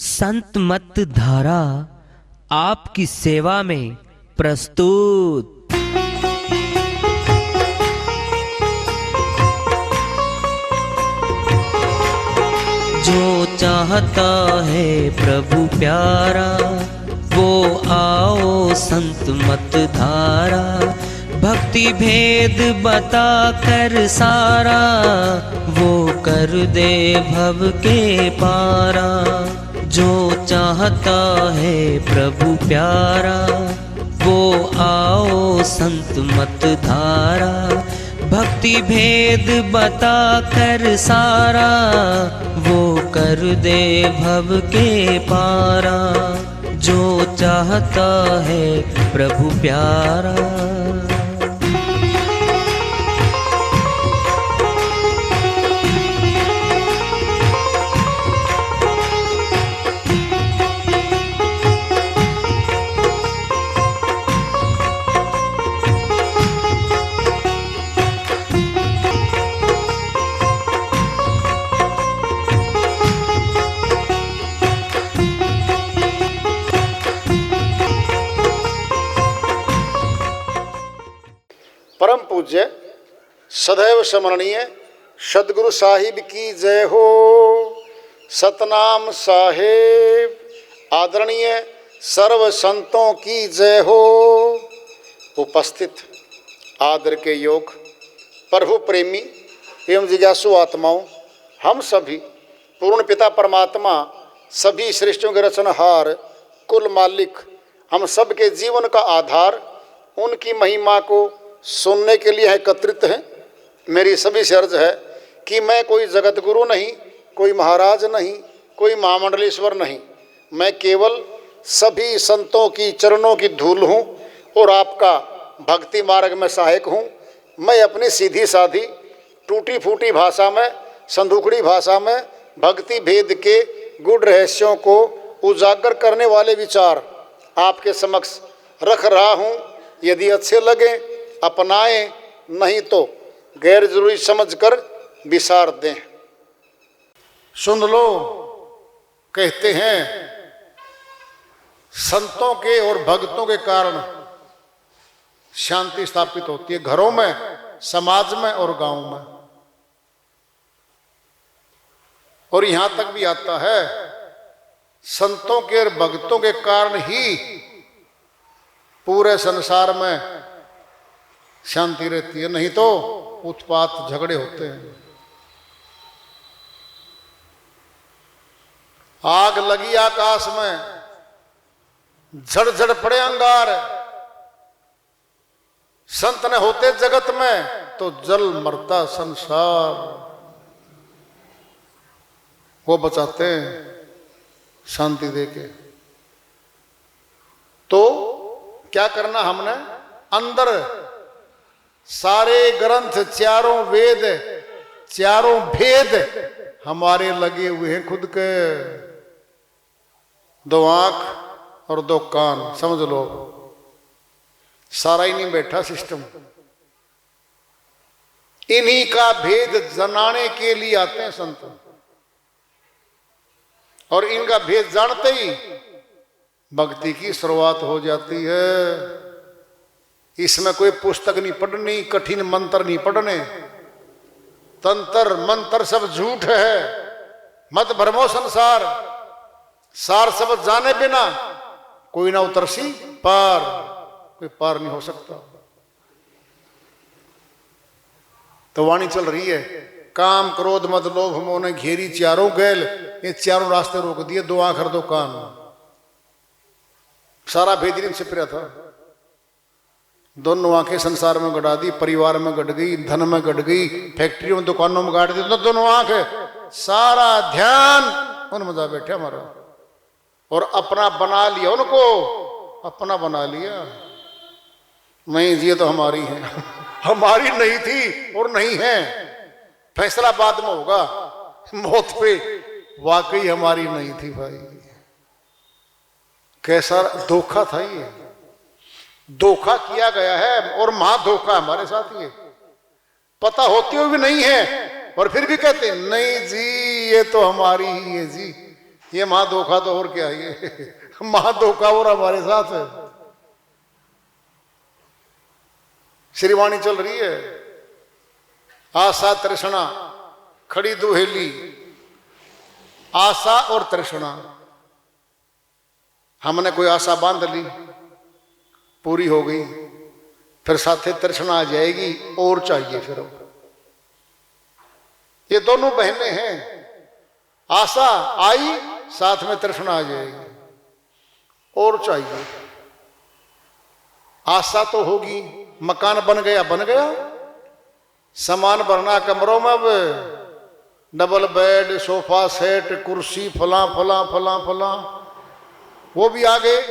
संत मत धारा आपकी सेवा में प्रस्तुत। जो चाहता है प्रभु प्यारा वो आओ संत मत धारा। भक्ति भेद बता कर सारा वो कर दे भव के पारा। जो चाहता है प्रभु प्यारा वो आओ संत मत धारा। भक्ति भेद बता कर सारा वो कर दे भव के पारा। जो चाहता है प्रभु प्यारा। परम पूज्य सदैव स्मरणीय सदगुरु साहिब की जय हो। सतनाम साहेब आदरणीय सर्व संतों की जय हो। उपस्थित आदर के योग प्रभु प्रेमी एवं जिज्ञासु आत्माओं, हम सभी पूर्ण पिता परमात्मा सभी सृष्टियों के रचनहार कुल मालिक हम सब के जीवन का आधार उनकी महिमा को सुनने के लिए एकत्रित हैं। मेरी सभी से अर्ज है कि मैं कोई जगत गुरु नहीं, कोई महाराज नहीं, कोई महामंडलेश्वर नहीं। मैं केवल सभी संतों की चरणों की धूल हूँ और आपका भक्ति मार्ग में सहायक हूँ। मैं अपनी सीधी साधी टूटी फूटी भाषा में, संदूकड़ी भाषा में भक्ति भेद के गूढ़ रहस्यों को उजागर करने वाले विचार आपके समक्ष रख रहा हूँ। यदि अच्छे लगे अपनाएं, नहीं तो गैर जरूरी समझकर विसार दें। सुन लो, कहते हैं संतों के और भक्तों के कारण शांति स्थापित होती है, घरों में, समाज में और गांव में। और यहां तक भी आता है संतों के और भक्तों के कारण ही पूरे संसार में शांति रहती है, नहीं तो उत्पात झगड़े होते हैं। आग लगी आकाश में, झड़ पड़े अंगार, संत न होते जगत में तो जल मरता संसार। वो बचाते हैं शांति देके। तो क्या करना हमने, अंदर सारे ग्रंथ, चारों वेद, चारों भेद हमारे लगे हुए हैं खुद के। दो आंख और दो कान, समझ लो सारा ही नहीं बैठा सिस्टम। इन्हीं का भेद जनाने के लिए आते हैं संत, और इनका भेद जानते ही भक्ति की शुरुआत हो जाती है। इसमें कोई पुस्तक नहीं पढ़नी, कठिन मंत्र नहीं पढ़ने। तंत्र मंत्र सब झूठ है, मत भरमो संसार। सार सब जाने बिना कोई ना उतरसी पार, कोई पार नहीं हो सकता। तो वाणी चल रही है, काम क्रोध मद लोभ मोह ने घेरी चारों गैल। ये चारों रास्ते रोक दिए, दो आंख और दो कान। सारा भेद इनसे प्रिय था। दोनों आंखें संसार में गड़ा दी, परिवार में गड़ गई, धन में गड़ गई, फैक्ट्रियों में दुकानों में गाड़ दी। तो दोनों आंखें, सारा ध्यान उनमें जा बैठे हमारा, और अपना बना लिया उनको, अपना बना लिया। नहीं जी, ये तो हमारी है। हमारी नहीं थी और नहीं है, फैसला बाद में होगा मौत पे। वाकई हमारी नहीं थी भाई। कैसा धोखा था ये, धोखा किया गया है, और महाधोखा हमारे साथ ये। पता होते हुए भी नहीं है और फिर भी कहते नहीं जी ये तो हमारी ही है जी। ये महाधोखा तो और क्या है, ये महाधोखा और हमारे साथ है। श्रीवाणी चल रही है, आशा तृष्णा खड़ी दुहेली, आशा और तृष्णा। हमने कोई आशा बांध ली, पूरी हो गई, फिर साथे तृष्णा आ जाएगी और चाहिए। फिर ये दोनों बहनें हैं, आशा आई साथ में तृष्णा आ जाएगी और चाहिए। आशा तो होगी, मकान बन गया, सामान भरना कमरों में, अब डबल बेड, सोफा सेट, कुर्सी, फला फला फला फला, वो भी आ गए।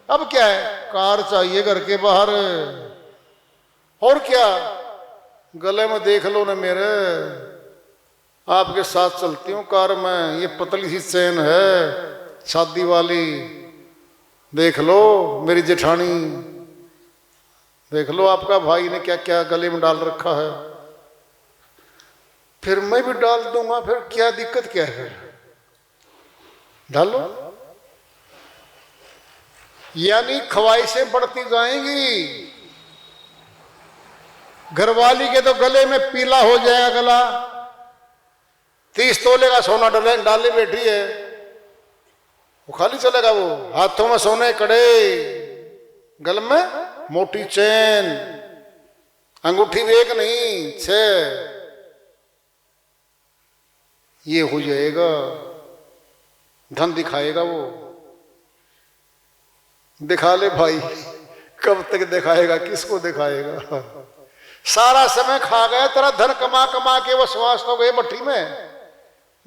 अब क्या है, कार चाहिए घर के बाहर, और क्या, गले में देख लो ना मेरे, आपके साथ चलती हूँ कार में, ये पतली सी चेन है शादी वाली, देख लो मेरी जेठानी, देख लो आपका भाई ने क्या क्या गले में डाल रखा है, फिर मैं भी डाल दूंगा, फिर क्या दिक्कत क्या है, डालो। यानी ख्वाहिशें बढ़ती जाएंगी। घरवाली के तो गले में पीला हो जाएगा गला, 30 तोले का सोना डाले बैठी है, वो खाली चलेगा, वो हाथों में सोने कड़े, गल में मोटी चेन, अंगूठी भी एक नहीं 6, ये हो जाएगा, धन दिखाएगा वो। दिखा ले भाई, कब तक दिखाएगा, किसको दिखाएगा, सारा समय खा गया तेरा धन कमा कमा के, वो श्वास तो गए भट्टी में।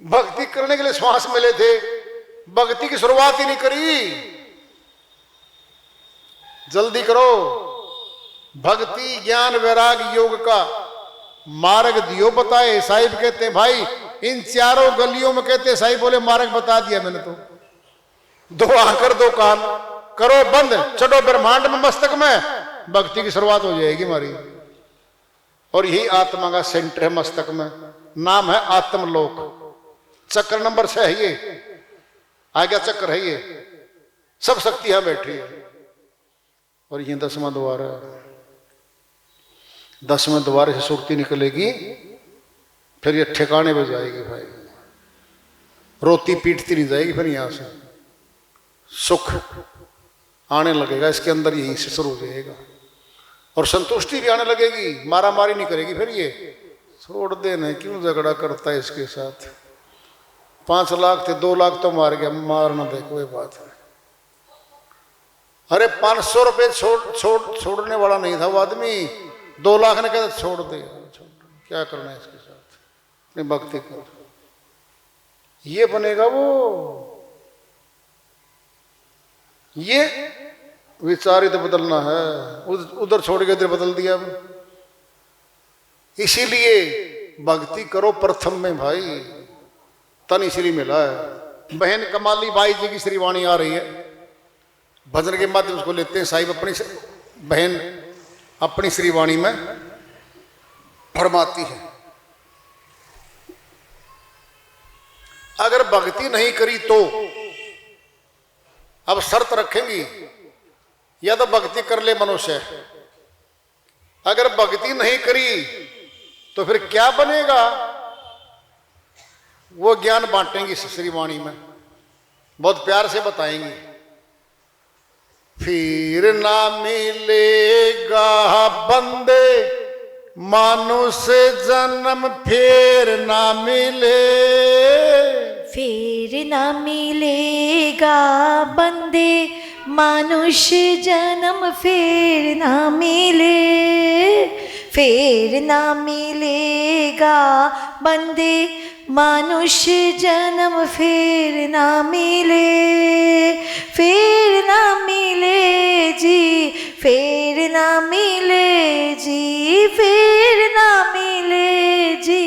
भक्ति करने के लिए श्वास मिले थे, भक्ति की शुरुआत ही नहीं करी। जल्दी करो, भक्ति ज्ञान वैराग योग का मार्ग दियो बताए। साहिब कहते हैं भाई इन चारों गलियों में, कहते साहिब बोले मार्ग बता दिया मैंने तो, 2 आंखें 2 कान, करो बंद, चढ़ो ब्रह्मांड में, मस्तक में, भक्ति की शुरुआत हो जाएगी हमारी। और यही आत्मा का सेंटर है मस्तक में, नाम है आत्मलोक। चक्र नंबर 6 है ये, आगे चक्र है ये, सब शक्ति यहां बैठी है। और ये 10वां द्वार है, 10वें द्वार से सुरती निकलेगी, फिर ये ठिकाने पे जाएगी भाई, रोती पीटती नहीं जाएगी, फिर यहां से सुख आने लगेगा इसके अंदर, यहीं से शुरू हो जाएगा। और संतुष्टि भी आने लगेगी, मारा मारी नहीं करेगी। फिर ये छोड़ देना, क्यों झगड़ा करता है इसके साथ, 5 लाख थे 2 लाख तो मार गया, मारना दे कोई बात है। अरे 500 रुपये छोड़ने वाला नहीं था वो आदमी, 2 लाख ने कहता छोड़ दे, क्या करना है इसके साथ, अपनी भक्ति कर, ये बनेगा वो। ये विचार ही तो बदलना है, उधर छोड़ के इधर बदल दिया। इसीलिए भक्ति करो प्रथम में भाई, तन श्री मिला है। बहन कमाली बाई जी की श्रीवाणी आ रही है, भजन के माध्यम उसको लेते हैं। साहिब अपनी बहन अपनी श्रीवाणी में फरमाती है, अगर भक्ति नहीं करी तो, अब शर्त रखेंगी, या तो भक्ति कर ले मनुष्य, अगर भक्ति नहीं करी तो फिर क्या बनेगा, वो ज्ञान बांटेंगी श्रीवाणी में, बहुत प्यार से बताएंगी। फिर ना मिलेगा बंदे मानुष जन्म, फिर ना मिले, फिर ना मिलेगा बंदे मानुष जन्म, फिर ना मिले, फिर ना मिलेगा बंदे मानुष जन्म, फिर ना मिले, फिर ना मिले जी, फिर ना मिले जी, फिर ना मिले जी,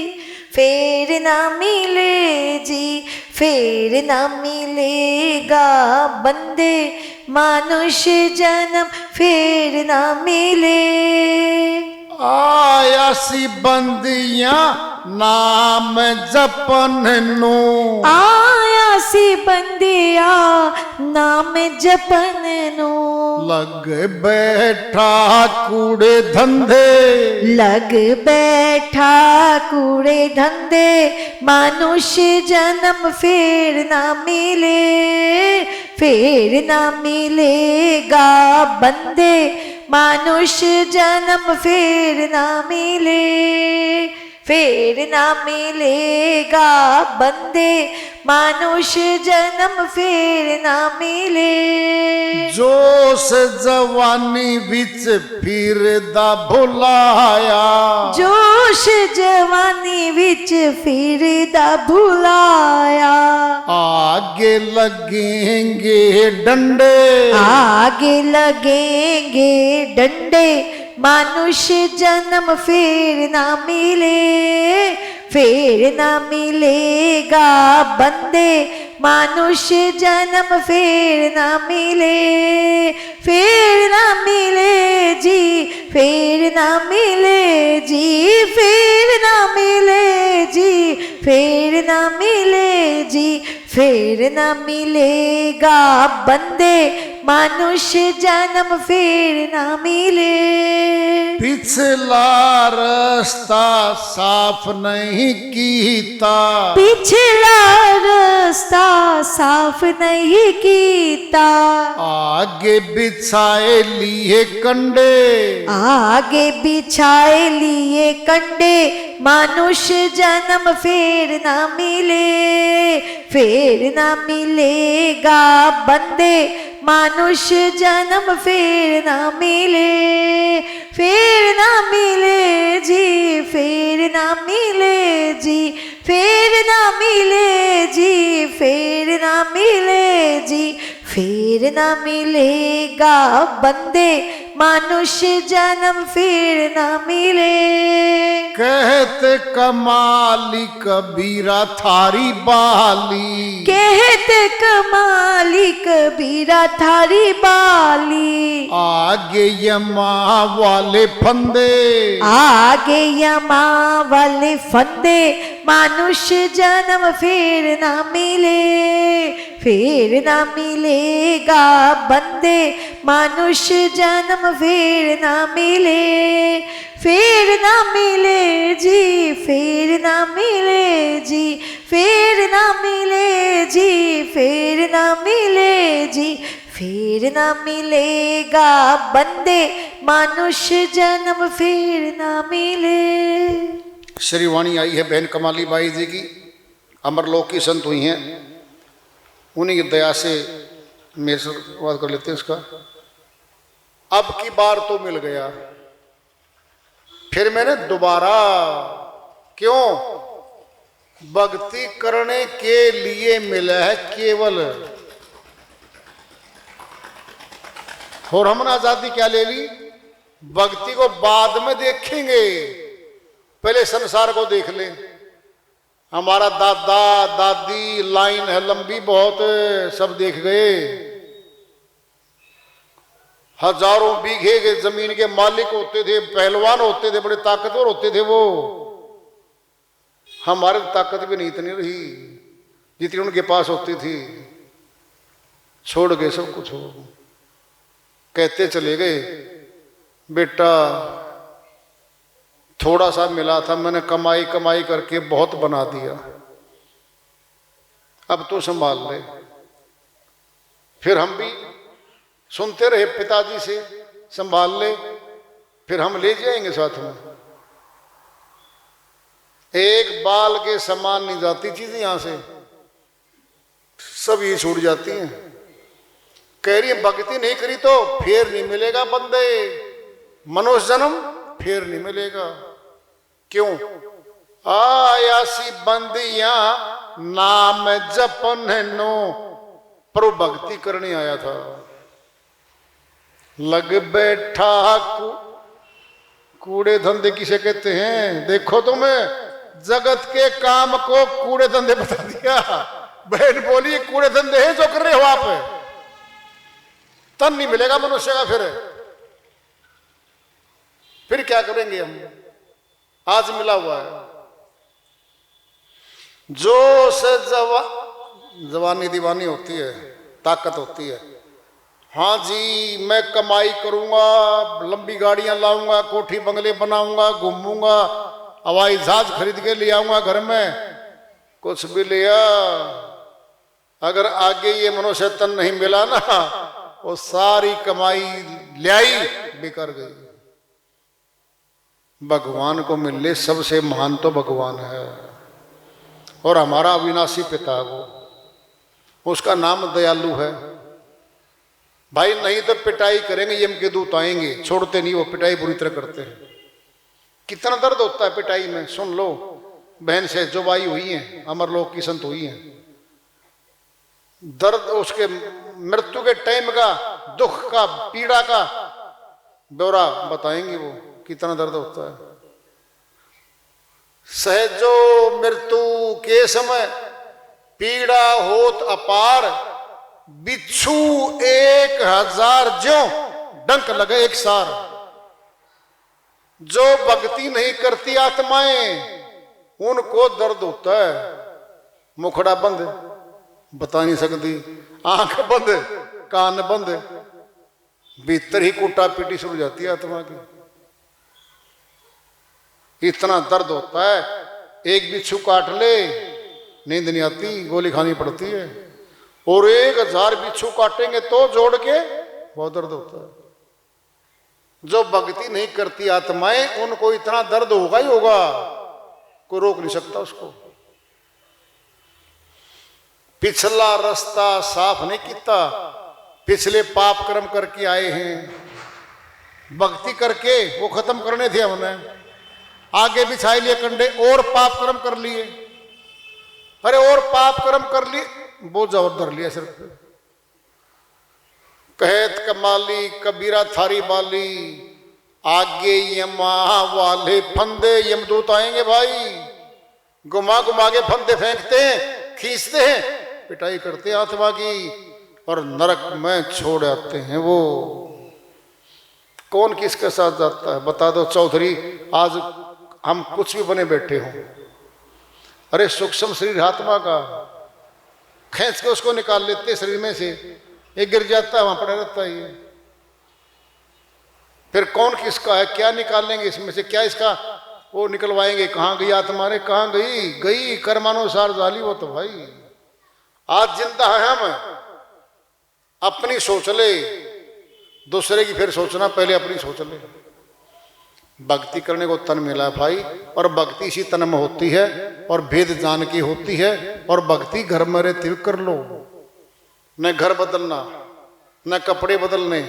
फिर ना मिले जी, फिर ना मिलेगा बंदे मानुष जन्म, फिर ना मिले। आया सी बंदियां नाम जपन नू, आया आयासी बंदिया नाम जपन नो लग बैठा कूड़े धंधे लग बैठा कूड़े धंधे मनुष्य जन्म फिर ना मिले फिर ना मिलेगा बंदे मनुष्य जन्म फिर ना मिले फिर ना मिलेगा बंदे मनुष्य जन्म फिर ना मिले जोश जवानी बिच फिर दा भुलाया जोश जवानी विच फिर दा भुलाया आगे लगेंगे डंडे आगे लगेंगे डंडे मनुष्य जन्म फिर ना मिले फिर ना मिलेगा बंदे मनुष्य जन्म फिर ना मिले फिर ना मिले जी फिर ना मिले जी फिर ना मिले जी फिर ना मिले जी फिर ना मिलेगा बंदे मनुष्य जन्म फिर ना मिले पिछला रास्ता साफ नहीं कीता पिछला रास्ता साफ नहीं कीता आगे बिछाए लिए कंडे आगे बिछाए लिए कंडे मनुष्य जन्म फिर ना मिले फिर ना मिलेगा बंदे मनुष्य जन्म फिर ना मिले फिर ना मिले जी फिर ना मिले जी फिर ना मिले जी फिर ना मिले जी फिर ना मिलेगा बंदे मनुष्य जन्म फिर ना मिले कहते कमाली कबीरा थारी बाली कहते कमाली कबीरा थारी बाली आगे यमा वाले फंदे आगे यमा वाले फंदे मनुष्य जन्म फिर ना मिले फिर ना मिलेगा बंदे मनुष्य जन्म फिर ना मिले फिर ना मिले जी फिर ना मिले जी फिर ना मिले जी फिर ना मिले जी फिर ना मिलेगा बंदे मनुष्य जन्म फिर ना मिले। श्री वाणी आई है बहन कमाली बाई जी की, अमरलोक की संत हुई हैं, उन्हीं की दया से मेरे से बात कर लेते हैं इसका। अब की बार तो मिल गया, फिर मैंने दोबारा क्यों भक्ति करने के लिए मिला है केवल, और हमने आजादी क्या ले ली, भक्ति को बाद में देखेंगे, पहले संसार को देख ले। हमारा दादा दादी लाइन है लंबी बहुत, सब देख गए, हजारों बीघे के जमीन के मालिक होते थे, पहलवान होते थे, बड़े ताकतवर होते थे वो। हमारे ताकत भी नहीं इतनी रही जितनी उनके पास होती थी, छोड़ गए सब कुछ। हो कहते चले गए, बेटा थोड़ा सा मिला था, मैंने कमाई कमाई करके बहुत बना दिया, अब तो संभाल ले। फिर हम भी सुनते रहे पिताजी से, संभाल ले, फिर हम ले जाएंगे साथ में। एक बाल के समान नहीं जाती चीजें यहां से, सब ये छूट जाती हैं। कह रही है भक्ति नहीं करी तो फिर नहीं मिलेगा बंदे, मनुष्य जन्म फिर नहीं मिलेगा। क्यों? आयासी बंदियां नाम जपन नो, पर भक्ति करने आया था। लग बैठा कूड़े धंधे किसे कहते हैं? देखो तुम्हें जगत के काम को कूड़े धंधे बता दिया। बहन बोली कूड़े धंधे हैं जो कर रहे हो आप, तन नहीं मिलेगा मनुष्य का। फिर क्या करेंगे हम? आज मिला हुआ है जो से जवानी दीवानी होती है, ताकत होती है। हाँ जी, मैं कमाई करूंगा, लंबी गाड़ियां लाऊंगा, कोठी बंगले बनाऊंगा, घूमूंगा, हवाई जहाज खरीद के ले आऊंगा घर में, कुछ भी लिया, अगर आगे ये मनुष्य तन नहीं मिला ना, वो सारी कमाई ले आई बेकार गई। भगवान को मिलने सबसे महान तो भगवान है, और हमारा अविनाशी पिता वो, उसका नाम दयालु है भाई। नहीं तो पिटाई करेंगे, यम के दूत आएंगे, छोड़ते नहीं, वो पिटाई बुरी तरह करते हैं। कितना दर्द होता है पिटाई में, सुन लो। बहन से जो बाई हुई है, अमरलोक की संत हुई है, दर्द उसके मृत्यु के टाइम का, दुख का, पीड़ा का ब्यौरा बताएंगे वो, कितना दर्द होता है। सहजो मृत्यु के समय पीड़ा होत अपार, बिच्छू 1000 ज्यों डंक लगे एक सार। जो भक्ति नहीं करती आत्माएं, उनको दर्द होता है। मुखड़ा बंद, बता नहीं सकती, आंख बंद, कान बंद, भीतर ही कुटा पीटी शुरू हो जाती है आत्मा की। इतना दर्द होता है, एक बिच्छू काट ले नींद नहीं आती, गोली खानी पड़ती है, और 1000 बिच्छू काटेंगे तो जोड़ के बहुत दर्द होता है। जो भक्ति नहीं करती आत्माएं, उनको इतना दर्द होगा ही होगा, कोई रोक नहीं सकता उसको। पिछला रास्ता साफ नहीं किया, पिछले पाप कर्म करके आए हैं, भक्ति करके वो खत्म करने थे हमने, आगे बिछाई लिए कंडे और पाप कर्म कर लिए। अरे और पाप कर्म कर लिए, बोझा और धर लिया सिर पे। कहत कमाली कबीरा थारी बाली, आगे यमा वाले फंदे, यमदूत आएंगे भाई, घुमा घुमा के फंदे फेंकते हैं, खींचते हैं, पिटाई करते हैं आत्मा की, और नरक में छोड़ आते हैं। वो कौन किसके साथ जाता है बता दो चौधरी। आज हम कुछ भी बने बैठे हों, अरे सूक्ष्म शरीर आत्मा का, खींच के उसको निकाल लेते शरीर में से, ये गिर जाता है, वहां पड़ा रहता है ये। फिर कौन किसका है, क्या निकालेंगे इसमें से, क्या इसका वो निकलवाएंगे। कहाँ गई आत्मा रे, कहाँ गई, गई कर्मानुसार जाली वो तो भाई। आज जिंदा है हम, अपनी सोच ले, दूसरे की फिर सोचना, पहले अपनी सोच ले। भक्ति करने को तन मिला भाई, और भक्ति इसी तन में होती है, और भेद जान की होती है। और भक्ति घर में रहते कर लो, न घर बदलना, न कपड़े बदलने,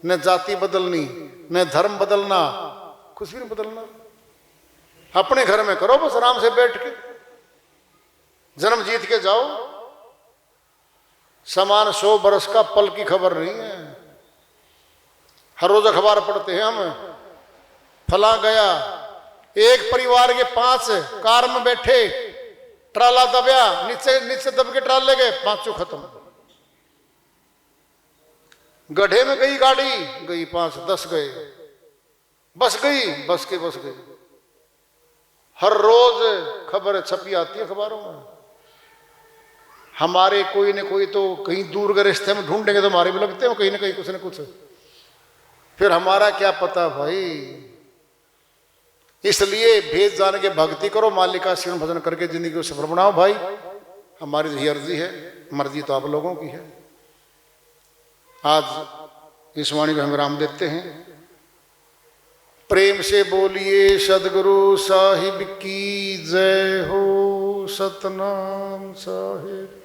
न जाति बदलनी, न धर्म बदलना, कुछ भी नहीं बदलना। अपने घर में करो बस, आराम से बैठ के जन्म जीत के जाओ। समान 100 बरस का पल की खबर नहीं है। हर रोज अखबार पढ़ते हैं हम, फला गया, एक परिवार के 5 कार में बैठे, ट्राला दबया, नीचे दब के ट्राले गए, 5 खत्म। गड्ढे में गई गाड़ी, गई 5, 10 गए, बस गई, बस गई। हर रोज खबर छपी आती है अखबारों में। हमारे कोई न कोई तो कहीं दूर के रिश्ते में ढूंढेंगे तो हमारे भी लगते हैं कहीं ना कहीं कुछ न कुछ। फिर हमारा क्या पता भाई। इसलिए भेद जान के भक्ति करो, मालिक का सिमरन भजन करके जिंदगी को सफल बनाओ भाई। हमारी यही अर्जी है, मर्जी तो आप लोगों की है। आज इस वाणी को हम विराम देते हैं। प्रेम से बोलिए सदगुरु साहिब की जय हो, सतनाम साहिब।